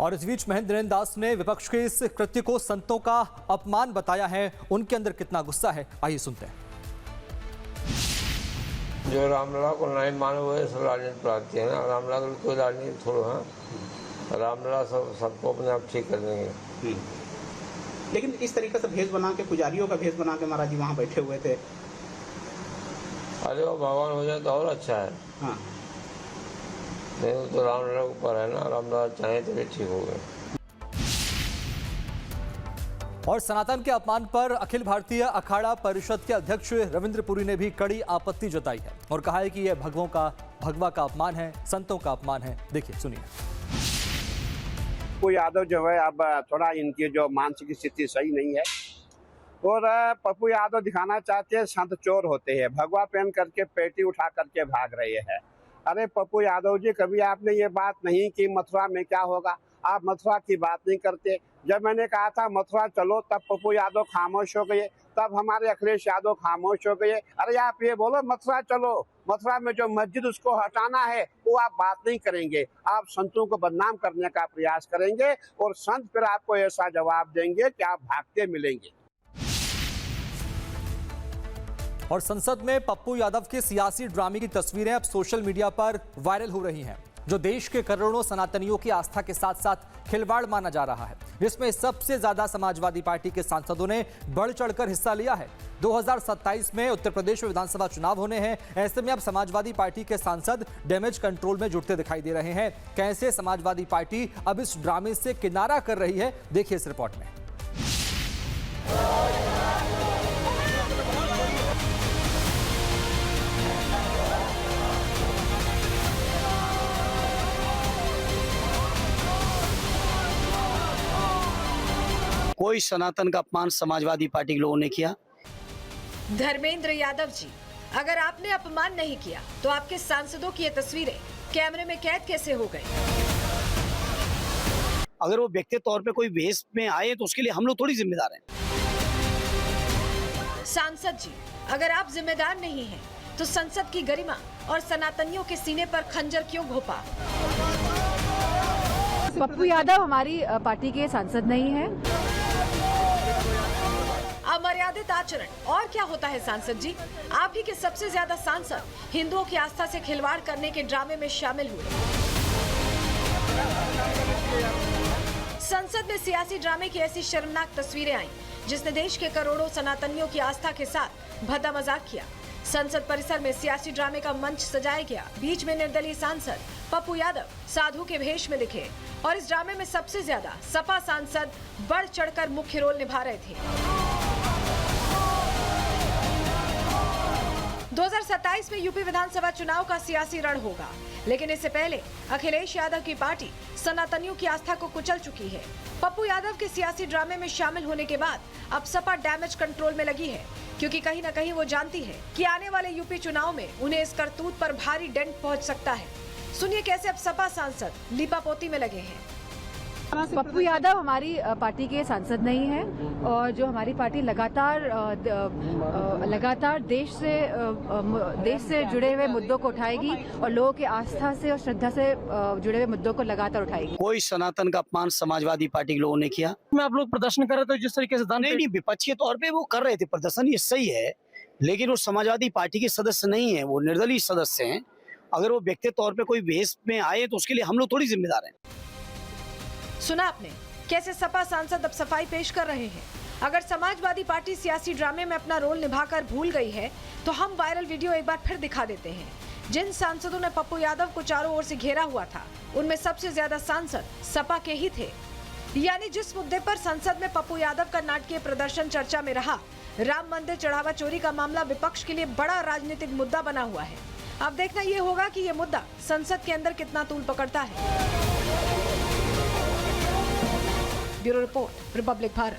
और इस बीच महेंद्रेंद्र दास ने विपक्ष के इस कृत्य को संतों का अपमान बताया है। उनके अंदर कितना गुस्सा है, आइए सुनते हैं। जो रामलला को नहीं माने हुए सब राजनीति प्रार्थी है ना। रामलला को कोई राजनीति थोड़ा है। रामलला सबको अपने आप ठीक कर देंगे। लेकिन इस तरीके से भेष बना के, पुजारियों का भेष बना के महाराज जी वहाँ बैठे हुए थे। अरे वो भगवान हो जाए तो और अच्छा है। हाँ, नहीं वो तो रामलला के ऊपर है ना। रामलला चाहे तो भी ठीक हो गए। और सनातन के अपमान पर अखिल भारतीय अखाड़ा परिषद के अध्यक्ष रविंद्र पुरी ने भी कड़ी आपत्ति जताई है और कहा है कि यह भगवा का अपमान है, संतों का अपमान है। देखिए, सुनिए। पप्पू यादव जो है, अब थोड़ा इनकी जो मानसिक स्थिति सही नहीं है और पप्पू यादव दिखाना चाहते हैं संत चोर होते हैं, भगवा पहन करके पेटी उठा करके भाग रहे हैं। अरे पप्पू यादव जी, कभी आपने ये बात नहीं की मथुरा में क्या होगा, आप मथुरा की बात नहीं करते। जब मैंने कहा था मथुरा चलो, तब पप्पू यादव खामोश हो गए, तब हमारे अखिलेश यादव खामोश हो गए। अरे आप ये बोलो मथुरा चलो, मथुरा में जो मस्जिद उसको हटाना है वो आप बात नहीं करेंगे, आप संतों को बदनाम करने का प्रयास करेंगे और संत फिर आपको ऐसा जवाब देंगे कि आप भागते मिलेंगे। और संसद में पप्पू यादव के सियासी ड्रामे की तस्वीरें अब सोशल मीडिया पर वायरल हो रही हैं, जो देश के करोड़ों सनातनियों की आस्था के साथ साथ खिलवाड़ माना जा रहा है, जिसमें सबसे ज्यादा समाजवादी पार्टी के सांसदों ने बढ़ चढ़कर हिस्सा लिया है। 2027 में उत्तर प्रदेश में विधानसभा चुनाव होने हैं। ऐसे में अब समाजवादी पार्टी के सांसद डैमेज कंट्रोल में जुटते दिखाई दे रहे हैं। कैसे समाजवादी पार्टी अब इस ड्रामे से किनारा कर रही है, देखिए इस रिपोर्ट में। कोई सनातन का अपमान समाजवादी पार्टी के लोगों ने किया। धर्मेंद्र यादव जी, अगर आपने अपमान नहीं किया तो आपके सांसदों की ये तस्वीरें कैमरे में कैद कैसे हो गई? अगर वो व्यक्तिगत तौर पे कोई भेष में आए तो उसके लिए हम लोग थोड़ी जिम्मेदार हैं। सांसद जी, अगर आप जिम्मेदार नहीं हैं, तो संसद की गरिमा और सनातनियों के सीने पर खंजर क्यों घोंपा? पप्पू यादव हमारी पार्टी के सांसद नहीं है। अमर्यादित आचरण और क्या होता है सांसद जी? आप ही के सबसे ज्यादा सांसद हिंदुओं की आस्था से खिलवाड़ करने के ड्रामे में शामिल हुए। संसद में सियासी ड्रामे की ऐसी शर्मनाक तस्वीरें आईं, जिसने देश के करोड़ों सनातनियों की आस्था के साथ भद्दा मजाक किया। संसद परिसर में सियासी ड्रामे का मंच सजाया गया। बीच में निर्दलीय सांसद पप्पू यादव साधु के भेष में दिखे और इस ड्रामे में सबसे ज्यादा सपा सांसद बढ़ चढ़कर मुख्य रोल निभा रहे थे। 2027 में यूपी विधानसभा चुनाव का सियासी रण होगा, लेकिन इससे पहले अखिलेश यादव की पार्टी सनातनियों की आस्था को कुचल चुकी है। पप्पू यादव के सियासी ड्रामे में शामिल होने के बाद अब सपा डैमेज कंट्रोल में लगी है, क्योंकि कहीं न कहीं वो जानती है कि आने वाले यूपी चुनाव में उन्हें इस करतूत पर भारी डेंट पहुंच सकता है। सुनिए कैसे अब सपा सांसद लीपापोती में लगे हैं। पप्पू यादव हमारी पार्टी के सांसद नहीं है और जो हमारी पार्टी लगातार देश से जुड़े हुए मुद्दों को उठाएगी और लोगों की आस्था से और श्रद्धा से जुड़े हुए मुद्दों को लगातार उठाएगी। कोई सनातन का अपमान समाजवादी पार्टी के लोगों ने किया। में आप लोग प्रदर्शन कर रहे थे जिस तरीके से नहीं, विपक्षी तौर पे वो कर रहे थे प्रदर्शन, ये सही है, लेकिन वो समाजवादी पार्टी के सदस्य नहीं है, वो निर्दलीय सदस्य हैं। अगर वो व्यक्तिगत तौर पे कोई भेष में आए तो उसके लिए हम लोग थोड़ी जिम्मेदार हैं। सुना आपने कैसे सपा सांसद अब सफाई पेश कर रहे हैं। अगर समाजवादी पार्टी सियासी ड्रामे में अपना रोल निभाकर भूल गई है, तो हम वायरल वीडियो एक बार फिर दिखा देते हैं। जिन सांसदों ने पप्पू यादव को चारों ओर से घेरा हुआ था, उनमें सबसे ज्यादा सांसद सपा के ही थे। यानी जिस मुद्दे पर संसद में पप्पू यादव का नाटकीय प्रदर्शन चर्चा में रहा, राम मंदिर चढ़ावा चोरी का मामला विपक्ष के लिए बड़ा राजनीतिक मुद्दा बना हुआ है। अब देखना ये होगा कि ये मुद्दा संसद के अंदर कितना तूल पकड़ता है। Bureau report, Republic Bharat.